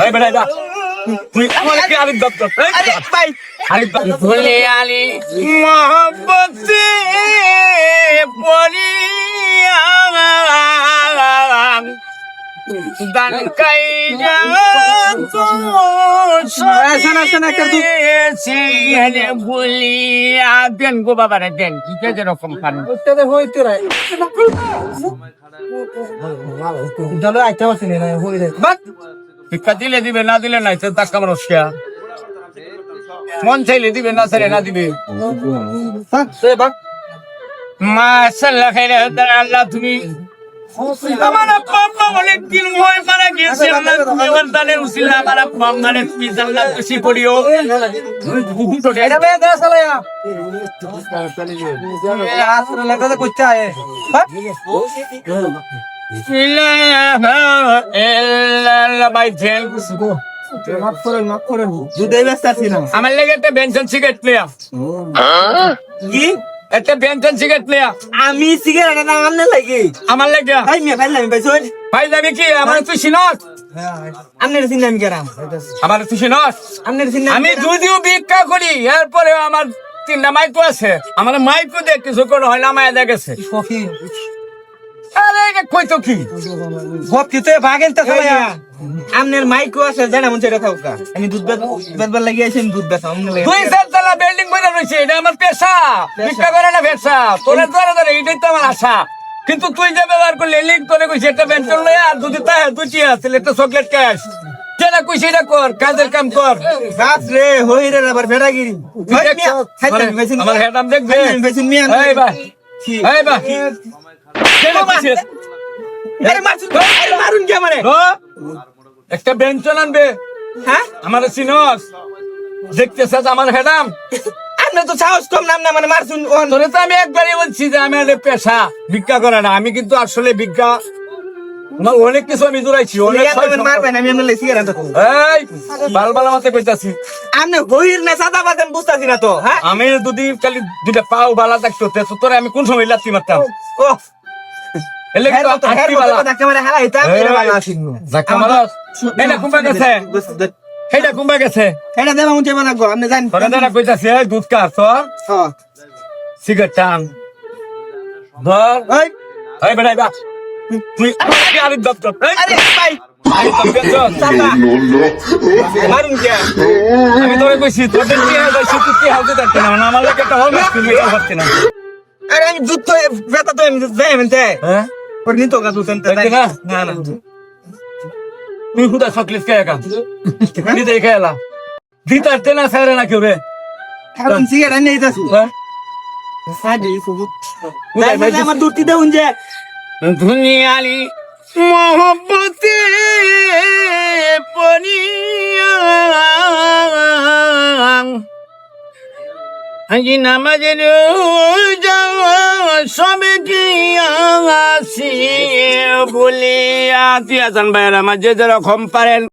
এই বেটা যা তুই আমার কি আরিফ দত্ত আরে ভাই আরিফ ভুলে আলি মোহব্বতে পড়িয়া দান কাই যা ভুলিয়া দেন গো বাবারে দেন কি যেরকম পান ভিক্ষা দিলে দিবে না দিলে নাই তো টাকা মানুষ মন চাইলে দিবে না চাইলে না দিবে মাশাআল্লাহ খাইরে আল্লাহ তুমি আমার আব্বা অনেক দিন হয় মারা গেছে আল্লাহ তুমি আমার দানের উসিলা আমার আব্বা মানে তুমি জান্নাত খুশি করিও এটা বে দা সালায়া আসলে লাগা তো কইতে আয় ইল্লাল্লাহ ভাই জেল কুসুকো মাফ করেন দুধে ব্যস্ত আছি না আমার লাগে একটা বেনসন সিগারেট প্লেয়া কি একটা বেনসন সিগারেট প্লেয়া আমি সিগারেট না আনলে লাগে আমার লাগে ভাই মিয়া ভাই আমি ভাই ভাই যাবি কি আমার তুই চিনস আমনের চিন্তা আমি কেরাম আমার তুই চিনস আমনের চিন্তা আমি যদিও ভিক্ষা করি এরপরে আমার তিনটা মাইকো আছে আমার মাইকো দেখ কিছু করে হয় না মায়া দেখেছে আরে এটা কই তো কি সব কিছু ভাগেন তো সালায়া আমনের মাইকো আছে জানা মন সেটা থাকা আমি দুধ বেচবার লাগি আইছি আমি দুধ বেচা আমনে তুই চারতলা বিল্ডিং বইরা রইছে এটা আমার পেশা ভিক্ষা করে না পেশা তোরে ধরে এটাই তো আমার আশা কিন্তু তুই যে ব্যবহার করলি লিঙ্ক করে কইছিস একটা বেঞ্চন লয়ে আর যদি তাই দুটি আছে একটা চকলেট ক্যাশ যেটা কইছিস এটা কর কাজের কাম কর গাছ রে হই রে আবার ভেড়াগিরি আমার হেডাম দেখবে এই ভাই এই ভাই কেন কইছিস আরে মারুন কে মানে একটা বেঞ্চন আনবে হ্যাঁ আমার সিনস দেখতেছিস আমার হেডাম আপনি তো সাহস কম নাম না মানে মারছুন তোরে তো আমি একবারই বলছি যে আমি পেশা ভিক্ষা করে না আমি কিন্তু আসলে ভিক্ষা আমার অনেক কিছু আমি জোড়াইছি অনেক মারবেন আমি এমনি সিগারেট এই বাল মাতে কইতাছি আপনি হইর না সাদা বাদাম বুঝতাছি না তো হ্যাঁ আমি যদি খালি দুইটা পাও বালা থাকতো তো তোরে আমি কোন সময় লাত্তি মারতাম ও এলে কি তো হাতি বালা ধাক্কা মারা হালা এটা এর বালা আছিন জাকা মারা এটা কুম্বা গেছে এটা কুম্বা গেছে এটা দেবা মুতে বানা গো আপনি জানেন তোরে দাঁড়া কইতাছি এই দুধ কার তো হ্যাঁ সিগারেট টান ধর ওই এই বেড়াই বা তুই আমাকে আরিফ দত্ত আরে ভাই আরিফ দত্ত মারুন কে আমি তোরে কইছি তোদের কি হয় কইছি তুই কি হাউতে থাকতে না আমার লাগে একটা হোম তুমি এটা করতে না আরে আমি দুধ তো বেটা তো আমি যাই এমনতে হ্যাঁ ওর নি তো গাছ উঠেন না না না তুই খুদা চকলেট খেয়ে একা নি দেখে এলা দিতারতে না সারে না কেউ রে এখন সিগারেট নেই যাসু হ্যাঁ সাদি ফুট আমার দুধ দেউন যে দুনিয়ালি মোহব্বতে পড়িয়া আজি নামাজের সবে কি আসি বলিয়া তুই আসান ভাইয়ের আমার যে যেরকম পারেন